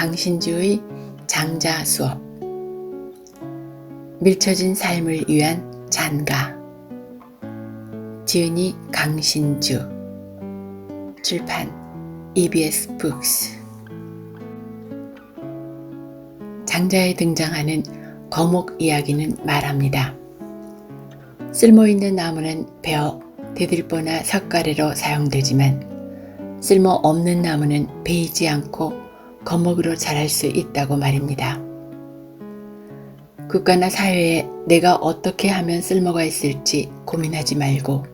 강신주의 장자 수업. 밀쳐진 삶을 위한 잔가. 지은이 강신주. 출판 EBS 북스. 장자에 등장하는 거목 이야기는 말합니다. 쓸모있는 나무는 베어, 대들보나 석가래로 사용되지만 쓸모없는 나무는 베이지 않고 거목으로 자랄 수 있다고 말입니다. 국가나 사회에 내가 어떻게 하면 쓸모가 있을지 고민하지 말고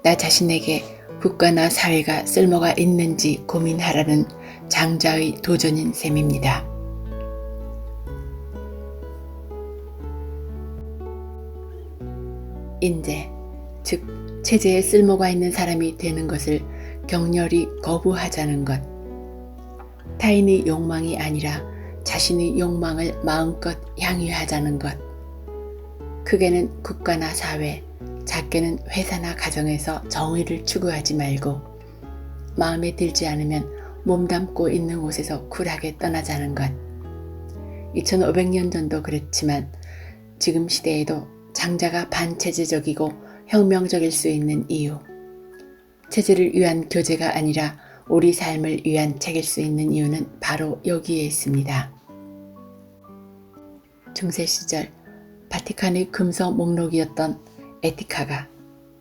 나 자신에게 국가나 사회가 쓸모가 있는지 고민하라는 장자의 도전인 셈입니다. 인재, 즉 체제에 쓸모가 있는 사람이 되는 것을 격렬히 거부하자는 것. 타인의 욕망이 아니라 자신의 욕망을 마음껏 향유하자는 것. 크게는 국가나 사회, 작게는 회사나 가정에서 정의를 추구하지 말고 마음에 들지 않으면 몸담고 있는 곳에서 쿨하게 떠나자는 것. 2500년 전도 그렇지만 지금 시대에도 장자가 반체제적이고 혁명적일 수 있는 이유. 체제를 위한 교제가 아니라 우리 삶을 위한 책일 수 있는 이유는 바로 여기에 있습니다. 중세 시절 바티칸의 금서 목록이었던 에티카가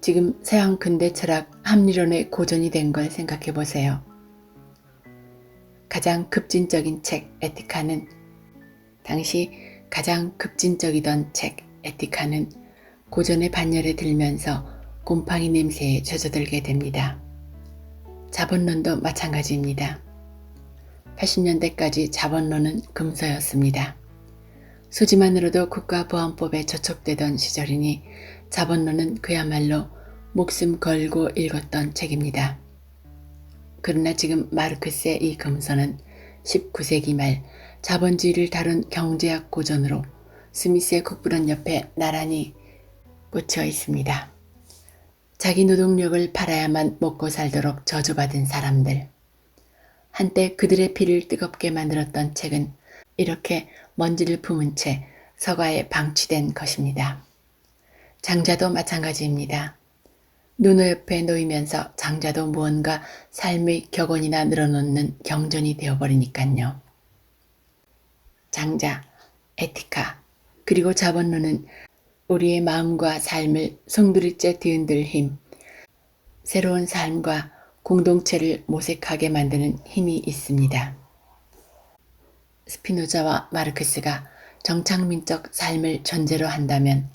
지금 서양 근대 철학 합리론의 고전이 된 걸 생각해 보세요. 가장 급진적인 책 에티카는 당시 가장 급진적이던 책 에티카는 고전의 반열에 들면서 곰팡이 냄새에 젖어들게 됩니다. 자본론도 마찬가지입니다. 80년대까지 자본론은 금서였습니다. 수지만으로도 국가보안법에 저촉되던 시절이니 자본론은 그야말로 목숨 걸고 읽었던 책입니다. 그러나 지금 마르크스의 이 금서는 19세기 말 자본주의를 다룬 경제학 고전으로 스미스의 국부론 옆에 나란히 꽂혀 있습니다. 자기 노동력을 팔아야만 먹고 살도록 저주받은 사람들. 한때 그들의 피를 뜨겁게 만들었던 책은 이렇게 먼지를 품은 채 서가에 방치된 것입니다. 장자도 마찬가지입니다. 누누 옆에 놓이면서 장자도 무언가 삶의 격언이나 늘어놓는 경전이 되어버리니깐요. 장자, 에티카, 그리고 자본론은 우리의 마음과 삶을 송두리째 뒤흔들 힘, 새로운 삶과 공동체를 모색하게 만드는 힘이 있습니다. 스피노자와 마르크스가 정착민적 삶을 전제로 한다면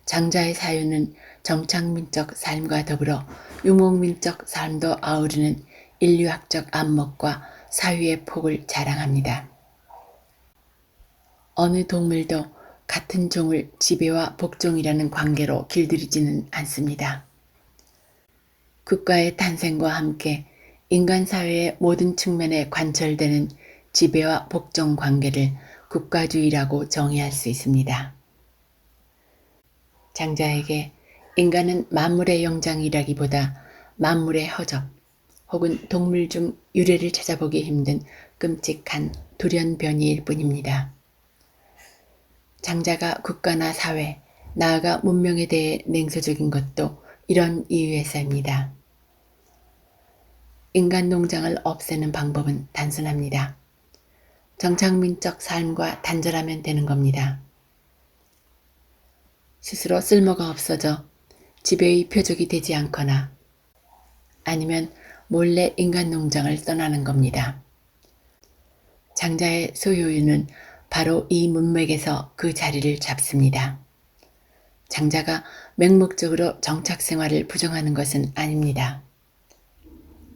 장자의 사유는 정착민적 삶과 더불어 유목민적 삶도 아우르는 인류학적 안목과 사유의 폭을 자랑합니다. 어느 동물도 같은 종을 지배와 복종이라는 관계로 길들이지는 않습니다. 국가의 탄생과 함께 인간 사회의 모든 측면에 관철되는 지배와 복종 관계를 국가주의라고 정의할 수 있습니다. 장자에게 인간은 만물의 영장이라기보다 만물의 허접 혹은 동물 중 유래를 찾아보기 힘든 끔찍한 돌연변이일 뿐입니다. 장자가 국가나 사회, 나아가 문명에 대해 냉소적인 것도 이런 이유에서입니다. 인간 농장을 없애는 방법은 단순합니다. 정착민적 삶과 단절하면 되는 겁니다. 스스로 쓸모가 없어져 지배의 표적이 되지 않거나 아니면 몰래 인간 농장을 떠나는 겁니다. 장자의 소요유는 바로 이 문맥에서 그 자리를 잡습니다. 장자가 맹목적으로 정착 생활을 부정하는 것은 아닙니다.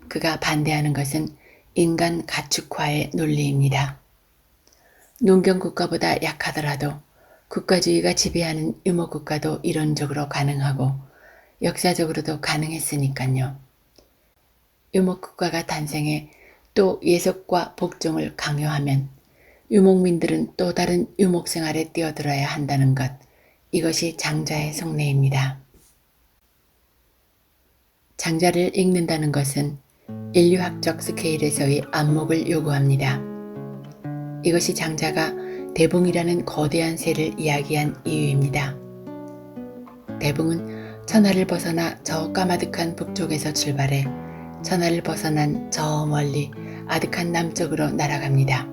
그가 반대하는 것은 인간 가축화의 논리입니다. 농경국가보다 약하더라도 국가주의가 지배하는 유목국가도 이론적으로 가능하고 역사적으로도 가능했으니까요. 유목국가가 탄생해 또 예속과 복종을 강요하면 유목민들은 또 다른 유목생활에 뛰어들어야 한다는 것, 이것이 장자의 속내입니다. 장자를 읽는다는 것은 인류학적 스케일에서의 안목을 요구합니다. 이것이 장자가 대붕이라는 거대한 새를 이야기한 이유입니다. 대붕은 천하를 벗어나 저 까마득한 북쪽에서 출발해 천하를 벗어난 저 멀리 아득한 남쪽으로 날아갑니다.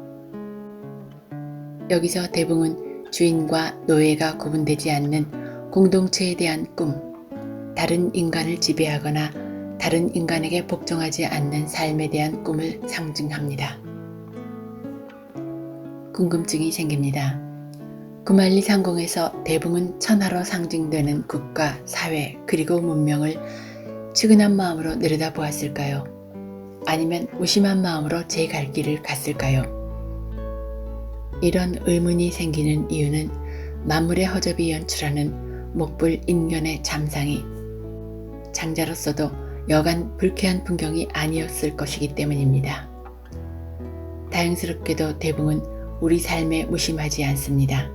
여기서 대붕은 주인과 노예가 구분되지 않는 공동체에 대한 꿈, 다른 인간을 지배하거나 다른 인간에게 복종하지 않는 삶에 대한 꿈을 상징합니다. 궁금증이 생깁니다. 구말리 상공에서 대붕은 천하로 상징되는 국가, 사회, 그리고 문명을 측은한 마음으로 내려다보았을까요? 아니면 무심한 마음으로 제 갈 길을 갔을까요? 이런 의문이 생기는 이유는 만물의 허접이 연출하는 목불 인견의 잠상이 장자로서도 여간 불쾌한 풍경이 아니었을 것이기 때문입니다. 다행스럽게도 대붕은 우리 삶에 무심하지 않습니다.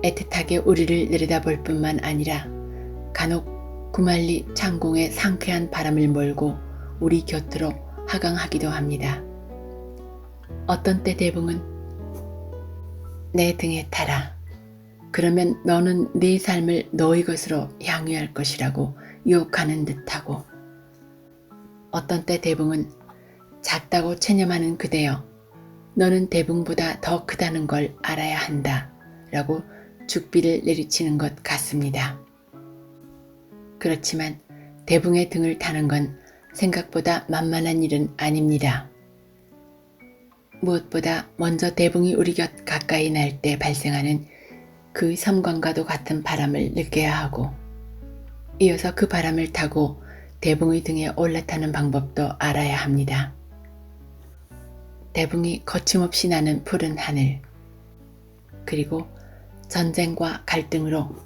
애틋하게 우리를 내려다볼 뿐만 아니라 간혹 구말리 창공에 상쾌한 바람을 몰고 우리 곁으로 하강하기도 합니다. 어떤 때 대붕은 내 등에 타라. 그러면 너는 네 삶을 너의 것으로 향유할 것이라고 유혹하는 듯하고, 어떤 때 대붕은 작다고 체념하는 그대여, 너는 대붕보다 더 크다는 걸 알아야 한다 라고 죽비를 내리치는 것 같습니다. 그렇지만 대붕의 등을 타는 건 생각보다 만만한 일은 아닙니다. 무엇보다 먼저 대붕이 우리 곁 가까이 날 때 발생하는 그 섬광과도 같은 바람을 느껴야 하고, 이어서 그 바람을 타고 대붕의 등에 올라타는 방법도 알아야 합니다. 대붕이 거침없이 나는 푸른 하늘, 그리고 전쟁과 갈등으로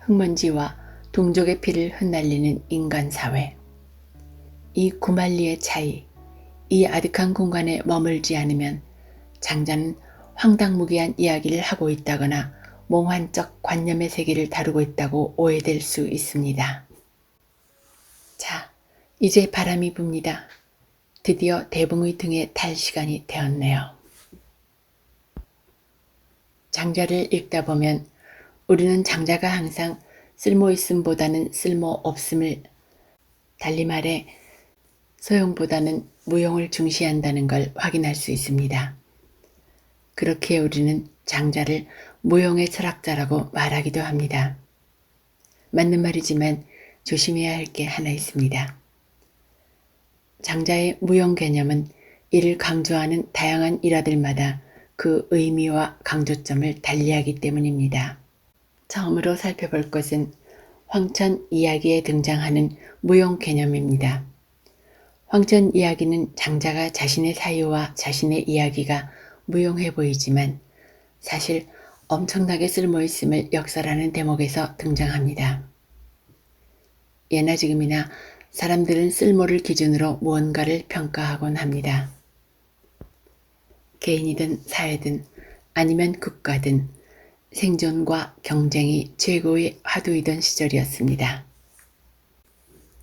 흙먼지와 동족의 피를 흩날리는 인간사회, 이 구말리의 차이, 이 아득한 공간에 머물지 않으면 장자는 황당무계한 이야기를 하고 있다거나 몽환적 관념의 세계를 다루고 있다고 오해될 수 있습니다. 자, 이제 바람이 붑니다. 드디어 대붕의 등에 탈 시간이 되었네요. 장자를 읽다 보면 우리는 장자가 항상 쓸모있음보다는 쓸모없음을, 달리 말해 소용보다는 무용을 중시한다는 걸 확인할 수 있습니다. 그렇게 우리는 장자를 무용의 철학자라고 말하기도 합니다. 맞는 말이지만 조심해야 할 게 하나 있습니다. 장자의 무용 개념은 이를 강조하는 다양한 일화들마다 그 의미와 강조점을 달리하기 때문입니다. 처음으로 살펴볼 것은 황천 이야기에 등장하는 무용 개념입니다. 황천 이야기는 장자가 자신의 사유와 자신의 이야기가 무용해 보이지만 사실 엄청나게 쓸모있음을 역설하는 대목에서 등장합니다. 예나 지금이나 사람들은 쓸모를 기준으로 무언가를 평가하곤 합니다. 개인이든 사회든 아니면 국가든 생존과 경쟁이 최고의 화두이던 시절이었습니다.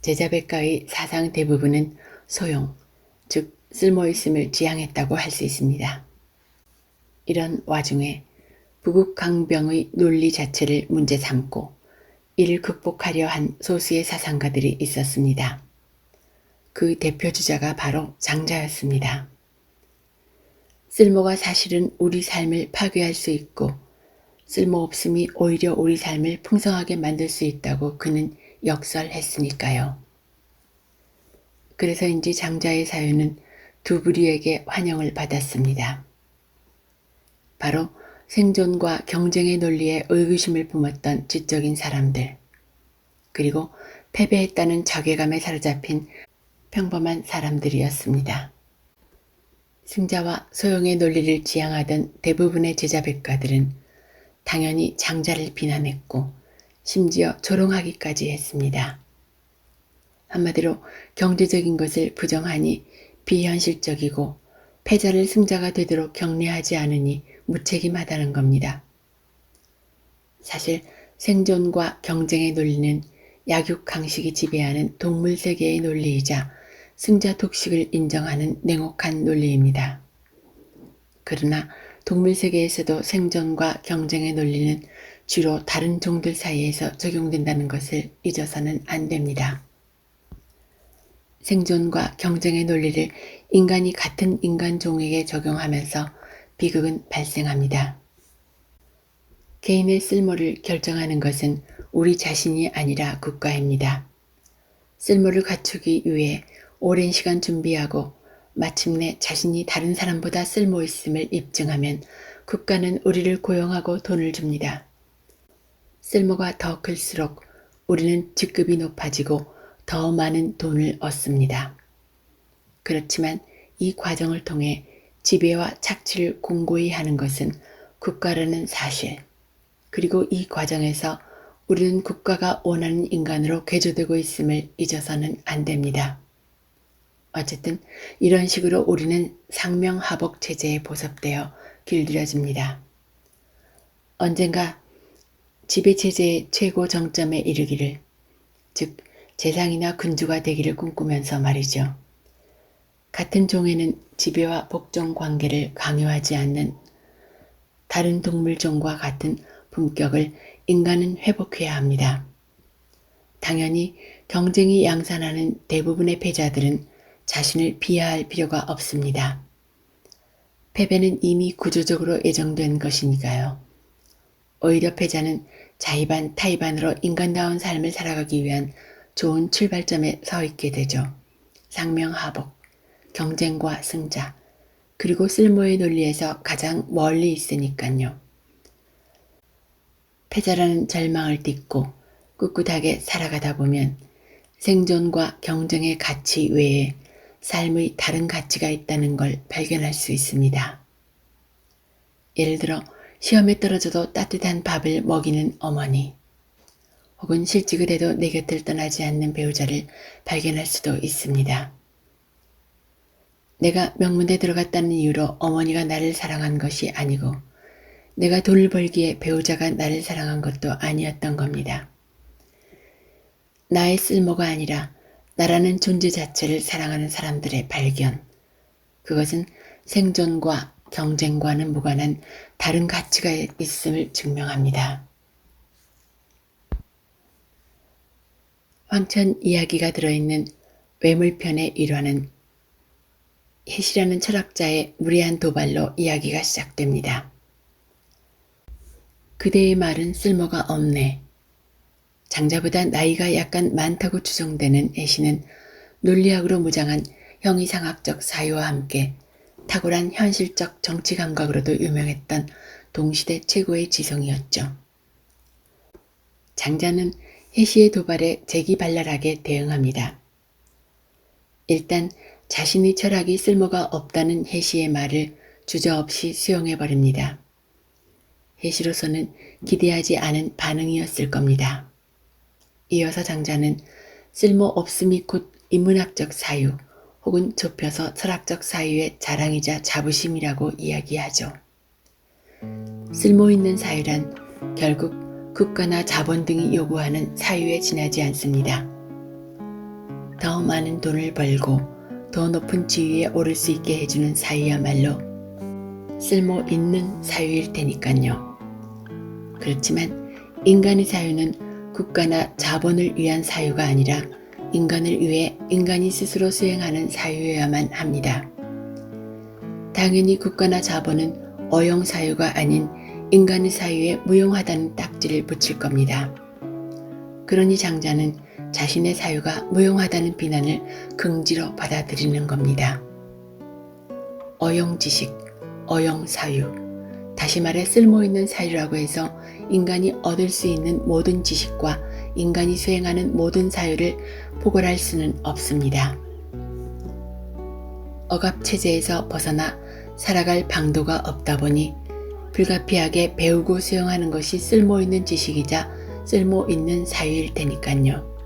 제자백가의 사상 대부분은 소용, 즉 쓸모있음을 지향했다고 할 수 있습니다. 이런 와중에 부국강병의 논리 자체를 문제 삼고 이를 극복하려 한 소수의 사상가들이 있었습니다. 그 대표 주자가 바로 장자였습니다. 쓸모가 사실은 우리 삶을 파괴할 수 있고 쓸모없음이 오히려 우리 삶을 풍성하게 만들 수 있다고 그는 역설했으니까요. 그래서인지 장자의 사유는 두 부류에게 환영을 받았습니다. 바로 생존과 경쟁의 논리에 의구심을 품었던 지적인 사람들, 그리고 패배했다는 자괴감에 사로잡힌 평범한 사람들이었습니다. 승자와 소용의 논리를 지향하던 대부분의 제자백가들은 당연히 장자를 비난했고 심지어 조롱하기까지 했습니다. 한마디로 경제적인 것을 부정하니 비현실적이고 패자를 승자가 되도록 격려하지 않으니 무책임하다는 겁니다. 사실 생존과 경쟁의 논리는 약육강식이 지배하는 동물 세계의 논리이자 승자 독식을 인정하는 냉혹한 논리입니다. 그러나 동물 세계에서도 생존과 경쟁의 논리는 주로 다른 종들 사이에서 적용된다는 것을 잊어서는 안 됩니다. 생존과 경쟁의 논리를 인간이 같은 인간 종에게 적용하면서 비극은 발생합니다. 개인의 쓸모를 결정하는 것은 우리 자신이 아니라 국가입니다. 쓸모를 갖추기 위해 오랜 시간 준비하고 마침내 자신이 다른 사람보다 쓸모 있음을 입증하면 국가는 우리를 고용하고 돈을 줍니다. 쓸모가 더 클수록 우리는 직급이 높아지고 더 많은 돈을 얻습니다. 그렇지만 이 과정을 통해 지배와 착취를 공고히 하는 것은 국가라는 사실, 그리고 이 과정에서 우리는 국가가 원하는 인간으로 개조되고 있음을 잊어서는 안 됩니다. 어쨌든 이런 식으로 우리는 상명하복 체제에 보섭되어 길들여집니다. 언젠가 지배체제의 최고 정점에 이르기를, 즉 재상이나 군주가 되기를 꿈꾸면서 말이죠. 같은 종에는 지배와 복종 관계를 강요하지 않는 다른 동물종과 같은 품격을 인간은 회복해야 합니다. 당연히 경쟁이 양산하는 대부분의 패자들은 자신을 비하할 필요가 없습니다. 패배는 이미 구조적으로 예정된 것이니까요. 오히려 패자는 자의반 타의반으로 인간다운 삶을 살아가기 위한 좋은 출발점에 서 있게 되죠. 상명하복, 경쟁과 승자, 그리고 쓸모의 논리에서 가장 멀리 있으니까요. 패자라는 절망을 딛고 꿋꿋하게 살아가다 보면 생존과 경쟁의 가치 외에 삶의 다른 가치가 있다는 걸 발견할 수 있습니다. 예를 들어 시험에 떨어져도 따뜻한 밥을 먹이는 어머니, 혹은 실직을 해도 내 곁을 떠나지 않는 배우자를 발견할 수도 있습니다. 내가 명문대 들어갔다는 이유로 어머니가 나를 사랑한 것이 아니고 내가 돈을 벌기에 배우자가 나를 사랑한 것도 아니었던 겁니다. 나의 쓸모가 아니라 나라는 존재 자체를 사랑하는 사람들의 발견, 그것은 생존과 경쟁과는 무관한 다른 가치가 있음을 증명합니다. 황천 이야기가 들어있는 외물편의 일화는 헷이라는 철학자의 무례한 도발로 이야기가 시작됩니다. 그대의 말은 쓸모가 없네. 장자보다 나이가 약간 많다고 추정되는 헷이는 논리학으로 무장한 형이상학적 사유와 함께 탁월한 현실적 정치 감각으로도 유명했던 동시대 최고의 지성이었죠. 장자는 헷의 도발에 재기발랄하게 대응합니다. 일단 자신의 철학이 쓸모가 없다는 헷의 말을 주저없이 수용해버립니다. 헷이로서는 기대하지 않은 반응이었을 겁니다. 이어서 장자는 쓸모없음이 곧 인문학적 사유 혹은 좁혀서 철학적 사유의 자랑이자 자부심이라고 이야기하죠. 쓸모있는 사유란 결국 국가나 자본 등이 요구하는 사유에 지나지 않습니다. 더 많은 돈을 벌고 더 높은 지위에 오를 수 있게 해주는 사유야말로 쓸모 있는 사유일 테니까요. 그렇지만 인간의 사유는 국가나 자본을 위한 사유가 아니라 인간을 위해 인간이 스스로 수행하는 사유여야만 합니다. 당연히 국가나 자본은 어용 사유가 아닌 인간의 사유에 무용하다는 딱지를 붙일 겁니다. 그러니 장자는 자신의 사유가 무용하다는 비난을 긍지로 받아들이는 겁니다. 어용지식, 어용사유, 다시 말해 쓸모있는 사유라고 해서 인간이 얻을 수 있는 모든 지식과 인간이 수행하는 모든 사유를 포괄할 수는 없습니다. 억압체제에서 벗어나 살아갈 방도가 없다 보니 불가피하게 배우고 수용하는 것이 쓸모있는 지식이자 쓸모있는 사유일 테니까요.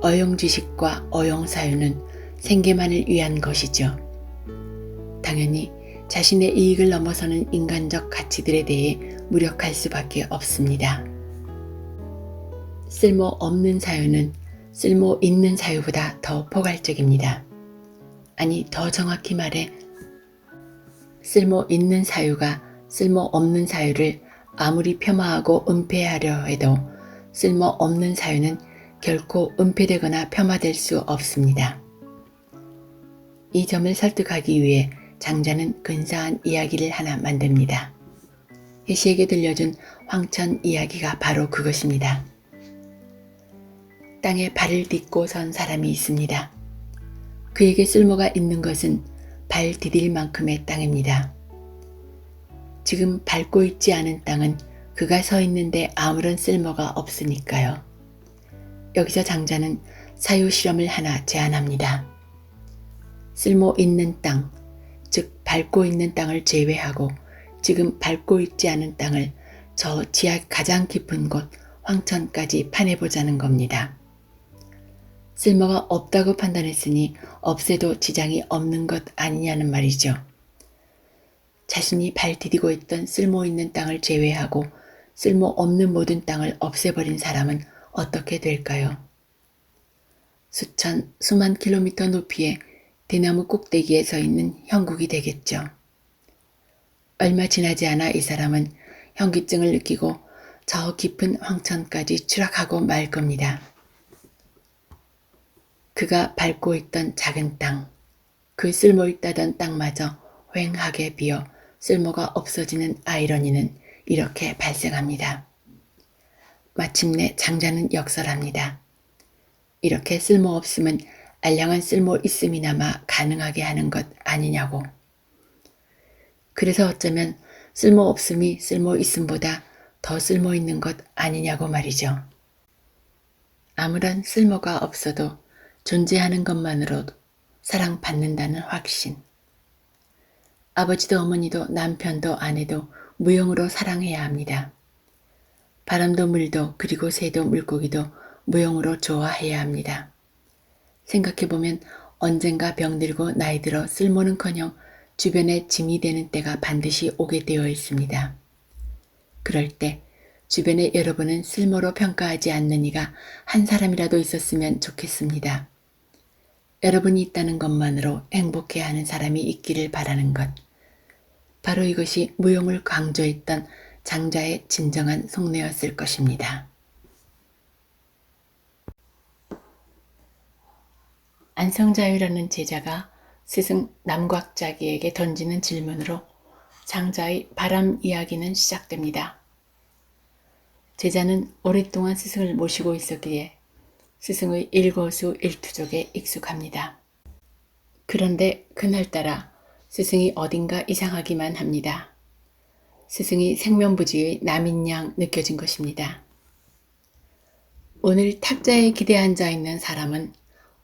어용지식과 어용사유는 생계만을 위한 것이죠. 당연히 자신의 이익을 넘어서는 인간적 가치들에 대해 무력할 수밖에 없습니다. 쓸모없는 사유는 쓸모 있는 사유보다 더 포괄적입니다. 아니, 더 정확히 말해 쓸모 있는 사유가 쓸모 없는 사유를 아무리 폄하하고 은폐하려 해도 쓸모 없는 사유는 결코 은폐되거나 폄하될 수 없습니다. 이 점을 설득하기 위해 장자는 근사한 이야기를 하나 만듭니다. 해시에게 들려준 황천 이야기가 바로 그것입니다. 땅에 발을 딛고 선 사람이 있습니다. 그에게 쓸모가 있는 것은 발 디딜 만큼의 땅입니다. 지금 밟고 있지 않은 땅은 그가 서 있는데 아무런 쓸모가 없으니까요. 여기서 장자는 사유 실험을 하나 제안합니다. 쓸모 있는 땅, 즉 밟고 있는 땅을 제외하고 지금 밟고 있지 않은 땅을 저 지하 가장 깊은 곳 황천까지 파내보자는 겁니다. 쓸모가 없다고 판단했으니 없애도 지장이 없는 것 아니냐는 말이죠. 자신이 발 디디고 있던 쓸모 있는 땅을 제외하고 쓸모 없는 모든 땅을 없애버린 사람은 어떻게 될까요? 수천, 수만 킬로미터 높이의 대나무 꼭대기에 서 있는 형국이 되겠죠. 얼마 지나지 않아 이 사람은 현기증을 느끼고 저 깊은 황천까지 추락하고 말 겁니다. 그가 밟고 있던 작은 땅, 그 쓸모있다던 땅마저 휑하게 비어 쓸모가 없어지는 아이러니는 이렇게 발생합니다. 마침내 장자는 역설합니다. 이렇게 쓸모없음은 알량한 쓸모있음이나마 가능하게 하는 것 아니냐고. 그래서 어쩌면 쓸모없음이 쓸모있음보다 더 쓸모있는 것 아니냐고 말이죠. 아무런 쓸모가 없어도 존재하는 것만으로도 사랑받는다는 확신. 아버지도 어머니도 남편도 아내도 무용으로 사랑해야 합니다. 바람도 물도 그리고 새도 물고기도 무용으로 좋아해야 합니다. 생각해보면 언젠가 병들고 나이 들어 쓸모는커녕 주변에 짐이 되는 때가 반드시 오게 되어 있습니다. 그럴 때 주변의 여러분은 쓸모로 평가하지 않는 이가 한 사람이라도 있었으면 좋겠습니다. 여러분이 있다는 것만으로 행복해하는 사람이 있기를 바라는 것. 바로 이것이 무용을 강조했던 장자의 진정한 속내였을 것입니다. 안성자유라는 제자가 스승 남곽자기에게 던지는 질문으로 장자의 바람 이야기는 시작됩니다. 제자는 오랫동안 스승을 모시고 있었기에 스승의 일거수일투족에 익숙합니다. 그런데 그날따라 스승이 어딘가 이상하기만 합니다. 스승이 생면부지의 남인 양 느껴진 것입니다. 오늘 탁자에 기대 앉아 있는 사람은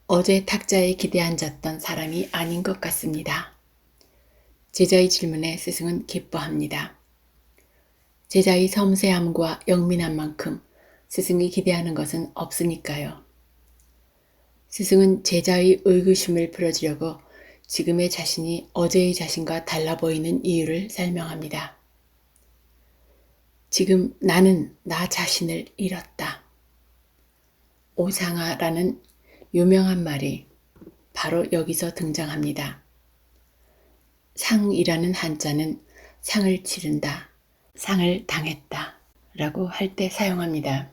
어제 탁자에 기대 앉았던 사람이 아닌 것 같습니다. 제자의 질문에 스승은 기뻐합니다. 제자의 섬세함과 영민한 만큼 스승이 기대하는 것은 없으니까요. 스승은 제자의 의구심을 풀어주려고 지금의 자신이 어제의 자신과 달라 보이는 이유를 설명합니다. 지금 나는 나 자신을 잃었다. 오상아라는 유명한 말이 바로 여기서 등장합니다. 상이라는 한자는 상을 치른다, 상을 당했다 라고 할 때 사용합니다.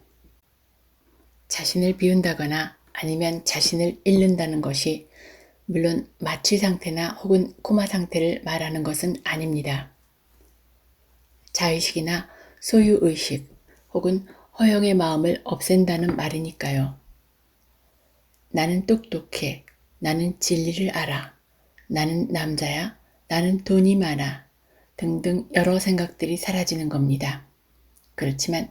자신을 비운다거나 아니면 자신을 잃는다는 것이 물론 마취 상태나 혹은 코마 상태를 말하는 것은 아닙니다. 자의식이나 소유의식 혹은 허영의 마음을 없앤다는 말이니까요. 나는 똑똑해, 나는 진리를 알아, 나는 남자야, 나는 돈이 많아 등등 여러 생각들이 사라지는 겁니다. 그렇지만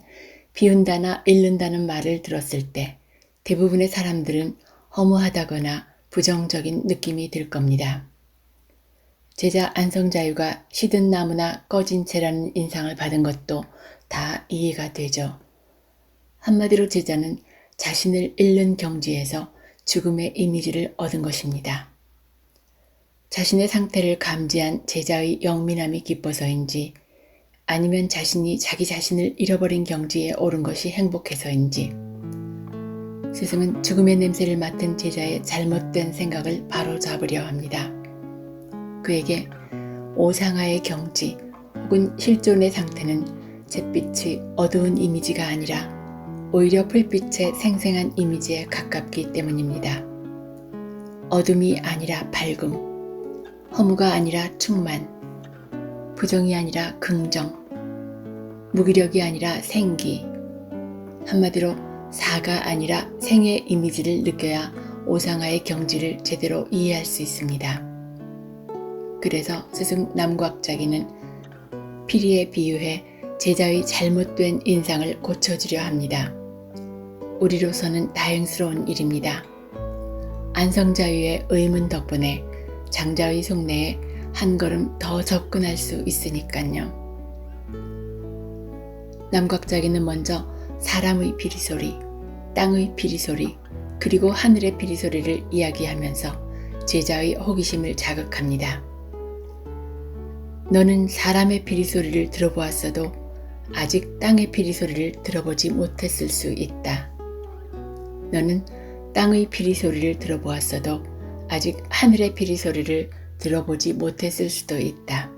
비운다나 잃는다는 말을 들었을 때 대부분의 사람들은 허무하다거나 부정적인 느낌이 들 겁니다. 제자 안성자유가 시든 나무나 꺼진 채라는 인상을 받은 것도 다 이해가 되죠. 한마디로 제자는 자신을 잃는 경지에서 죽음의 이미지를 얻은 것입니다. 자신의 상태를 감지한 제자의 영민함이 기뻐서인지 아니면 자신이 자기 자신을 잃어버린 경지에 오른 것이 행복해서인지 스승은 죽음의 냄새를 맡은 제자의 잘못된 생각을 바로잡으려 합니다. 그에게 오상아의 경지 혹은 실존의 상태는 잿빛의 어두운 이미지가 아니라 오히려 불빛의 생생한 이미지에 가깝기 때문입니다. 어둠이 아니라 밝음, 허무가 아니라 충만, 부정이 아니라 긍정, 무기력이 아니라 생기, 한마디로 사가 아니라 생의 이미지를 느껴야 오상아의 경지를 제대로 이해할 수 있습니다. 그래서 스승 남곽자기는 피리에 비유해 제자의 잘못된 인상을 고쳐주려 합니다. 우리로서는 다행스러운 일입니다. 안성자유의 의문 덕분에 장자의 속내에 한 걸음 더 접근할 수 있으니깐요. 남곽자기는 먼저 사람의 피리소리, 땅의 피리소리, 그리고 하늘의 피리소리를 이야기하면서 제자의 호기심을 자극합니다. 너는 사람의 피리소리를 들어보았어도 아직 땅의 피리소리를 들어보지 못했을 수 있다. 너는 땅의 피리소리를 들어보았어도 아직 하늘의 피리소리를 들어보지 못했을 수도 있다.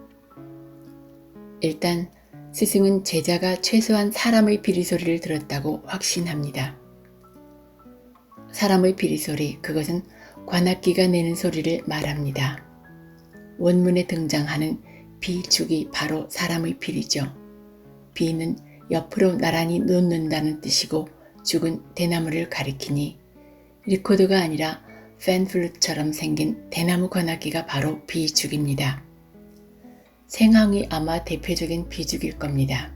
일단 스승은 제자가 최소한 사람의 피리소리를 들었다고 확신합니다. 사람의 피리소리, 그것은 관악기가 내는 소리를 말합니다. 원문에 등장하는 비축이 바로 사람의 피리죠. 비는 옆으로 나란히 놓는다는 뜻이고 죽은 대나무를 가리키니 리코더가 아니라 팬플루트처럼 생긴 대나무 관악기가 바로 비죽입니다. 생황이 아마 대표적인 비죽일 겁니다.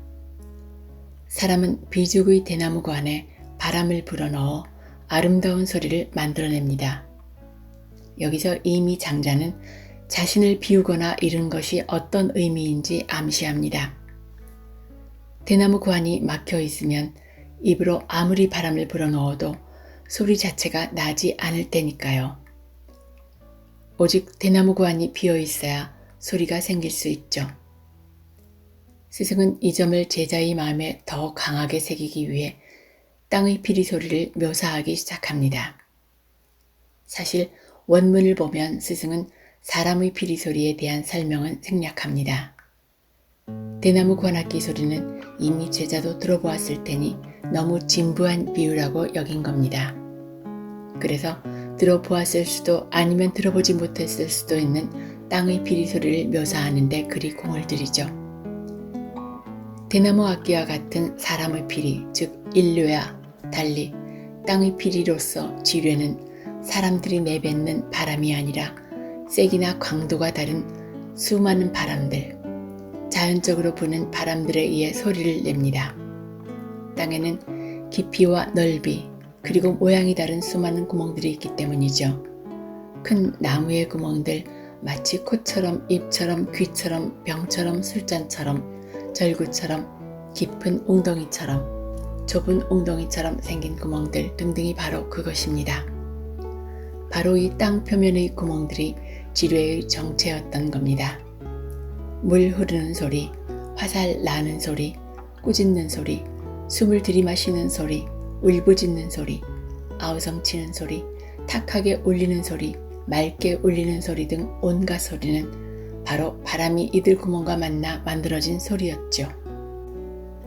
사람은 비죽의 대나무 관에 바람을 불어넣어 아름다운 소리를 만들어냅니다. 여기서 이미 장자는 자신을 비우거나 잃은 것이 어떤 의미인지 암시합니다. 대나무 관이 막혀 있으면 입으로 아무리 바람을 불어넣어도 소리 자체가 나지 않을 테니까요. 오직 대나무 관이 비어 있어야 소리가 생길 수 있죠. 스승은 이 점을 제자의 마음에 더 강하게 새기기 위해 땅의 피리 소리를 묘사하기 시작합니다. 사실 원문을 보면 스승은 사람의 피리 소리에 대한 설명은 생략합니다. 대나무 관악기 소리는 이미 제자도 들어보았을 테니 너무 진부한 비유라고 여긴 겁니다. 그래서 들어보았을 수도 아니면 들어보지 못했을 수도 있는 땅의 피리 소리를 묘사하는데 그리 공을 들이죠. 대나무 악기와 같은 사람의 피리, 즉 인류와 달리 땅의 피리로서 지뢰는 사람들이 내뱉는 바람이 아니라 세기나 강도가 다른 수많은 바람들, 자연적으로 부는 바람들에 의해 소리를 냅니다. 땅에는 깊이와 넓이, 그리고 모양이 다른 수많은 구멍들이 있기 때문이죠. 큰 나무의 구멍들, 마치 코처럼, 입처럼, 귀처럼, 병처럼, 술잔처럼, 절구처럼, 깊은 웅덩이처럼, 좁은 웅덩이처럼 생긴 구멍들 등등이 바로 그것입니다. 바로 이 땅 표면의 구멍들이 지뢰의 정체였던 겁니다. 물 흐르는 소리, 화살 나는 소리, 꾸짖는 소리, 숨을 들이마시는 소리, 울부짖는 소리, 아우성치는 소리, 탁하게 울리는 소리, 맑게 울리는 소리 등 온갖 소리는 바로 바람이 이들 구멍과 만나 만들어진 소리였죠.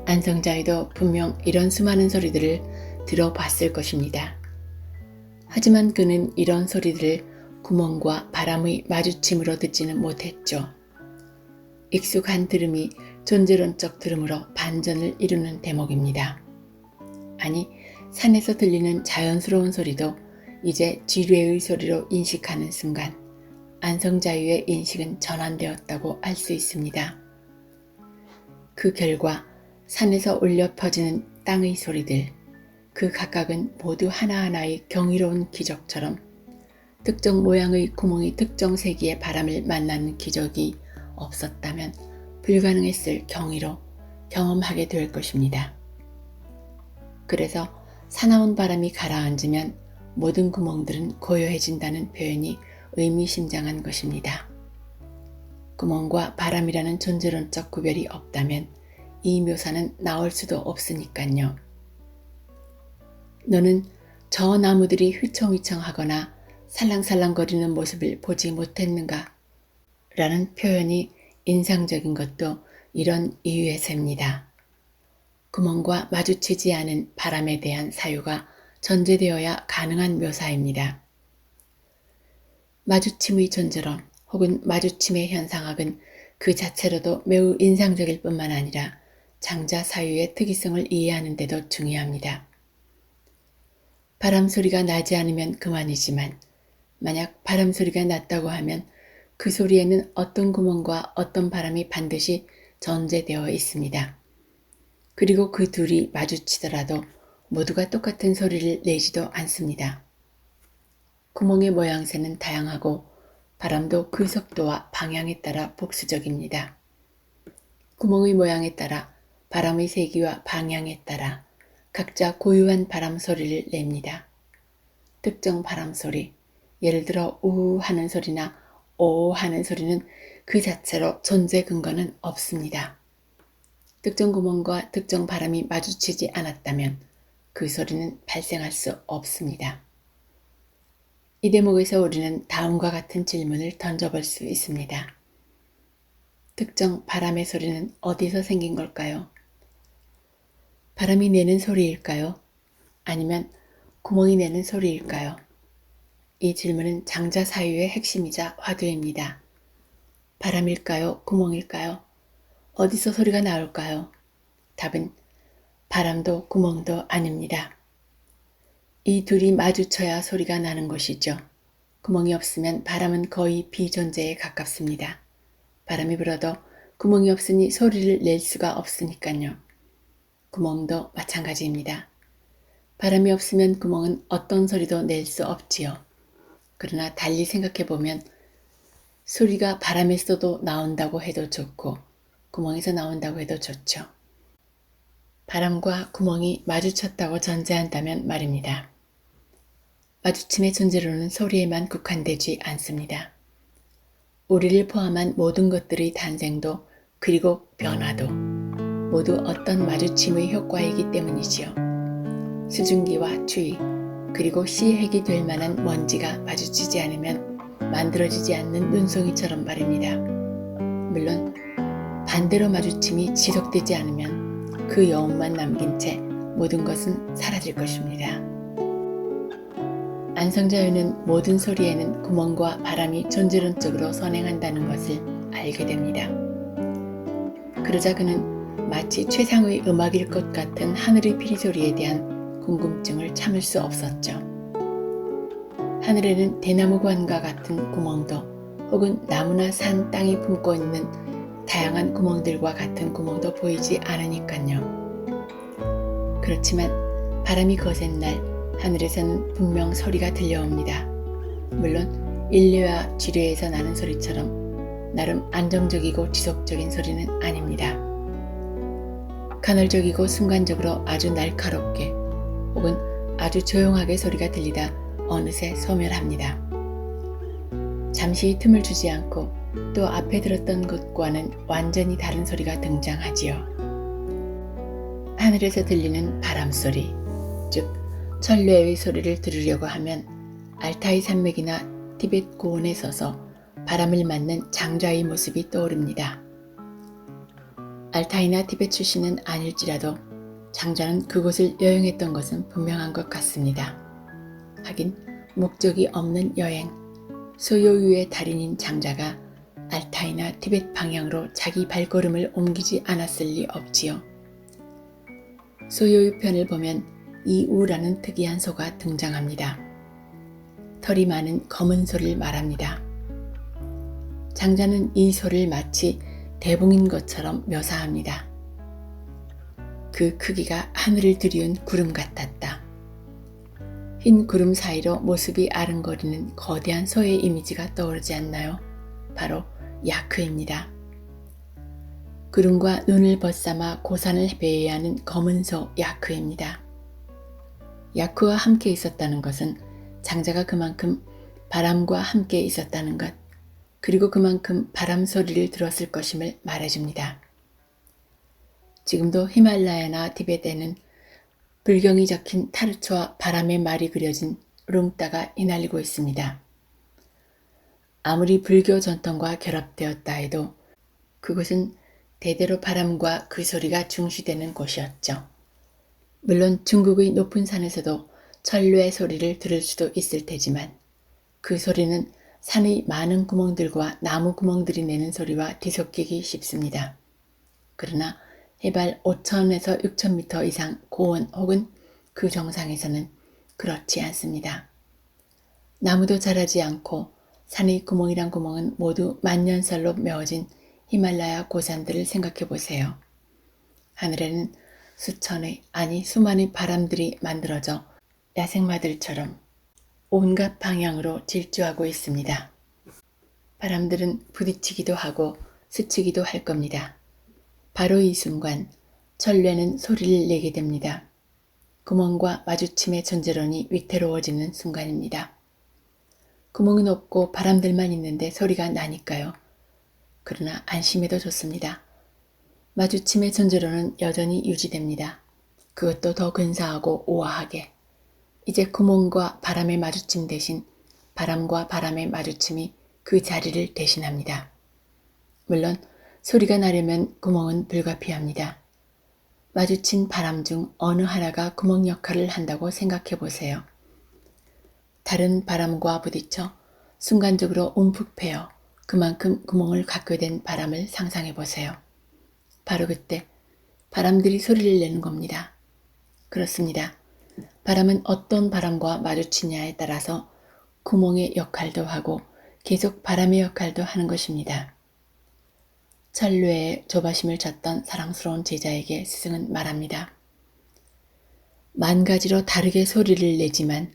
안성자의도 분명 이런 수많은 소리들을 들어봤을 것입니다. 하지만 그는 이런 소리들을 구멍과 바람의 마주침으로 듣지는 못했죠. 익숙한 들음이 존재론적 들음으로 반전을 이루는 대목입니다. 아니, 산에서 들리는 자연스러운 소리도 이제 지뢰의 소리로 인식하는 순간 안성자유의 인식은 전환되었다고 알 수 있습니다. 그 결과 산에서 울려 퍼지는 땅의 소리들, 그 각각은 모두 하나하나의 경이로운 기적처럼 특정 모양의 구멍이 특정 세기의 바람을 만나는 기적이 없었다면 불가능했을 경이로 경험하게 될 것입니다. 그래서 사나운 바람이 가라앉으면 모든 구멍들은 고요해진다는 표현이 의미심장한 것입니다. 구멍과 바람이라는 존재론적 구별이 없다면 이 묘사는 나올 수도 없으니깐요. 너는 저 나무들이 휘청휘청하거나 살랑살랑거리는 모습을 보지 못했는가? 라는 표현이 인상적인 것도 이런 이유에서입니다. 구멍과 마주치지 않은 바람에 대한 사유가 전제되어야 가능한 묘사입니다. 마주침의 존재론 혹은 마주침의 현상학은 그 자체로도 매우 인상적일 뿐만 아니라 장자 사유의 특이성을 이해하는 데도 중요합니다. 바람 소리가 나지 않으면 그만이지만 만약 바람 소리가 났다고 하면 그 소리에는 어떤 구멍과 어떤 바람이 반드시 전제되어 있습니다. 그리고 그 둘이 마주치더라도 모두가 똑같은 소리를 내지도 않습니다. 구멍의 모양새는 다양하고 바람도 그 속도와 방향에 따라 복수적입니다. 구멍의 모양에 따라 바람의 세기와 방향에 따라 각자 고유한 바람 소리를 냅니다. 특정 바람 소리, 예를 들어 우 하는 소리나 오 하는 소리는 그 자체로 존재 근거는 없습니다. 특정 구멍과 특정 바람이 마주치지 않았다면 그 소리는 발생할 수 없습니다. 이 대목에서 우리는 다음과 같은 질문을 던져볼 수 있습니다. 특정 바람의 소리는 어디서 생긴 걸까요? 바람이 내는 소리일까요? 아니면 구멍이 내는 소리일까요? 이 질문은 장자 사유의 핵심이자 화두입니다. 바람일까요? 구멍일까요? 어디서 소리가 나올까요? 답은 바람도 구멍도 아닙니다. 이 둘이 마주쳐야 소리가 나는 것이죠. 구멍이 없으면 바람은 거의 비존재에 가깝습니다. 바람이 불어도 구멍이 없으니 소리를 낼 수가 없으니까요. 구멍도 마찬가지입니다. 바람이 없으면 구멍은 어떤 소리도 낼 수 없지요. 그러나 달리 생각해보면 소리가 바람에서도 나온다고 해도 좋고 구멍에서 나온다고 해도 좋죠. 바람과 구멍이 마주쳤다고 전제한다면 말입니다. 마주침의 존재로는 소리에만 국한되지 않습니다. 우리를 포함한 모든 것들의 탄생도 그리고 변화도 모두 어떤 마주침의 효과이기 때문이지요. 수증기와 추위 그리고 시핵이 될 만한 먼지가 마주치지 않으면 만들어지지 않는 눈송이처럼 말입니다. 물론 반대로 마주침이 지속되지 않으면 그 여운만 남긴 채 모든 것은 사라질 것입니다. 안성자유는 모든 소리에는 구멍과 바람이 존재론적으로 선행한다는 것을 알게 됩니다. 그러자 그는 마치 최상의 음악일 것 같은 하늘의 피리소리에 대한 궁금증을 참을 수 없었죠. 하늘에는 대나무관과 같은 구멍도 혹은 나무나 산, 땅이 품고 있는 다양한 구멍들과 같은 구멍도 보이지 않으니까요. 그렇지만 바람이 거센 날 하늘에서는 분명 소리가 들려옵니다. 물론 일례와 지뢰에서 나는 소리처럼 나름 안정적이고 지속적인 소리는 아닙니다. 간헐적이고 순간적으로 아주 날카롭게 혹은 아주 조용하게 소리가 들리다 어느새 소멸합니다. 잠시 틈을 주지 않고 또 앞에 들었던 것과는 완전히 다른 소리가 등장하지요. 하늘에서 들리는 바람소리, 즉 천뢰의 소리를 들으려고 하면 알타이 산맥이나 티벳 고원에 서서 바람을 맞는 장자의 모습이 떠오릅니다. 알타이나 티벳 출신은 아닐지라도 장자는 그곳을 여행했던 것은 분명한 것 같습니다. 하긴 목적이 없는 여행, 소요유의 달인인 장자가 알타이나 티벳 방향으로 자기 발걸음을 옮기지 않았을 리 없지요. 소요유 편을 보면 이우라는 특이한 소가 등장합니다. 털이 많은 검은 소를 말합니다. 장자는 이 소를 마치 대봉인 것처럼 묘사합니다. 그 크기가 하늘을 들이운 구름 같았다. 흰 구름 사이로 모습이 아른거리는 거대한 소의 이미지가 떠오르지 않나요? 바로 야크입니다. 구름과 눈을 벗삼아 고산을 배회하는 검은 소 야크입니다. 야크와 함께 있었다는 것은 장자가 그만큼 바람과 함께 있었다는 것, 그리고 그만큼 바람 소리를 들었을 것임을 말해줍니다. 지금도 히말라야나 티베트에는 불경이 적힌 타르초와 바람의 말이 그려진 룽따가 휘날리고 있습니다. 아무리 불교 전통과 결합되었다 해도 그곳은 대대로 바람과 그 소리가 중시되는 곳이었죠. 물론 중국의 높은 산에서도 천류의 소리를 들을 수도 있을 테지만 그 소리는 산의 많은 구멍들과 나무 구멍들이 내는 소리와 뒤섞이기 쉽습니다. 그러나 해발 5,000에서 6,000m 이상 고원 혹은 그 정상에서는 그렇지 않습니다. 나무도 자라지 않고 산의 구멍이란 구멍은 모두 만년설로 메워진 히말라야 고산들을 생각해 보세요. 하늘에는 수천의 아니 수만의 바람들이 만들어져 야생마들처럼 온갖 방향으로 질주하고 있습니다. 바람들은 부딪히기도 하고 스치기도 할 겁니다. 바로 이 순간 천뢰는 소리를 내게 됩니다. 구멍과 마주침의 존재론이 위태로워지는 순간입니다. 구멍은 없고 바람들만 있는데 소리가 나니까요. 그러나 안심해도 좋습니다. 마주침의 존재론은 여전히 유지됩니다. 그것도 더 근사하고 우아하게. 이제 구멍과 바람의 마주침 대신 바람과 바람의 마주침이 그 자리를 대신합니다. 물론 소리가 나려면 구멍은 불가피합니다. 마주친 바람 중 어느 하나가 구멍 역할을 한다고 생각해 보세요. 다른 바람과 부딪혀 순간적으로 움푹 패여 그만큼 구멍을 갖게 된 바람을 상상해 보세요. 바로 그때 바람들이 소리를 내는 겁니다. 그렇습니다. 바람은 어떤 바람과 마주치냐에 따라서 구멍의 역할도 하고 계속 바람의 역할도 하는 것입니다. 천류의 조바심을 졌던 사랑스러운 제자에게 스승은 말합니다. 만 가지로 다르게 소리를 내지만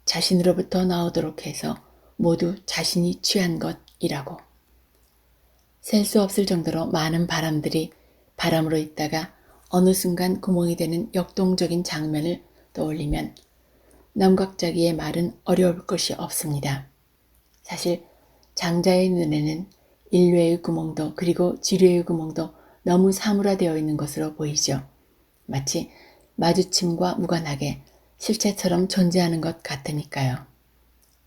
자신으로부터 나오도록 해서 모두 자신이 취한 것이라고. 셀 수 없을 정도로 많은 바람들이 바람으로 있다가 어느 순간 구멍이 되는 역동적인 장면을 떠올리면 남각자기의 말은 어려울 것이 없습니다. 사실 장자의 눈에는 인류의 구멍도 그리고 지류의 구멍도 너무 사물화되어 있는 것으로 보이죠. 마치 마주침과 무관하게 실체처럼 존재하는 것 같으니까요.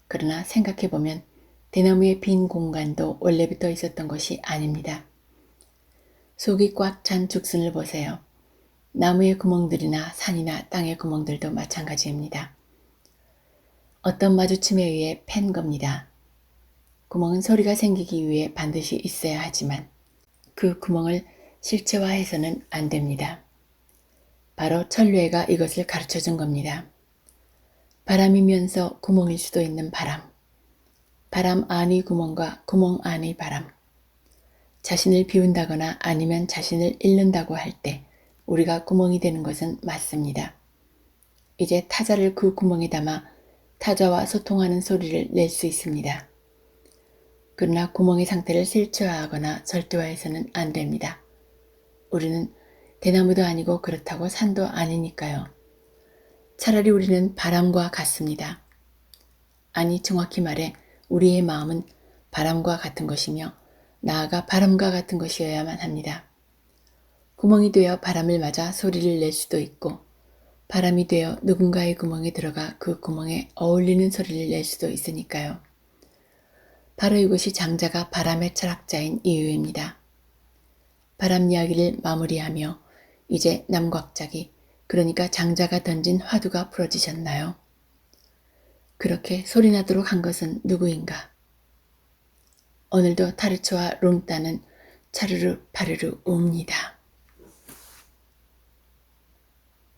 그러나 생각해보면 대나무의 빈 공간도 원래부터 있었던 것이 아닙니다. 속이 꽉 찬 죽순을 보세요. 나무의 구멍들이나 산이나 땅의 구멍들도 마찬가지입니다. 어떤 마주침에 의해 팬 겁니다. 구멍은 소리가 생기기 위해 반드시 있어야 하지만 그 구멍을 실체화해서는 안 됩니다. 바로 천류애가 이것을 가르쳐 준 겁니다. 바람이면서 구멍일 수도 있는 바람. 바람 안의 구멍과 구멍 안의 바람. 자신을 비운다거나 아니면 자신을 잃는다고 할 때 우리가 구멍이 되는 것은 맞습니다. 이제 타자를 그 구멍에 담아 타자와 소통하는 소리를 낼 수 있습니다. 그러나 구멍의 상태를 실체화하거나 절대화해서는 안 됩니다. 우리는 대나무도 아니고 그렇다고 산도 아니니까요. 차라리 우리는 바람과 같습니다. 아니 정확히 말해 우리의 마음은 바람과 같은 것이며 나아가 바람과 같은 것이어야만 합니다. 구멍이 되어 바람을 맞아 소리를 낼 수도 있고 바람이 되어 누군가의 구멍에 들어가 그 구멍에 어울리는 소리를 낼 수도 있으니까요. 바로 이것이 장자가 바람의 철학자인 이유입니다. 바람 이야기를 마무리하며 이제 남곽자기 그러니까 장자가 던진 화두가 풀어지셨나요? 그렇게 소리나도록 한 것은 누구인가? 오늘도 타르츠와 룽따는 차르르 파르르 웁니다.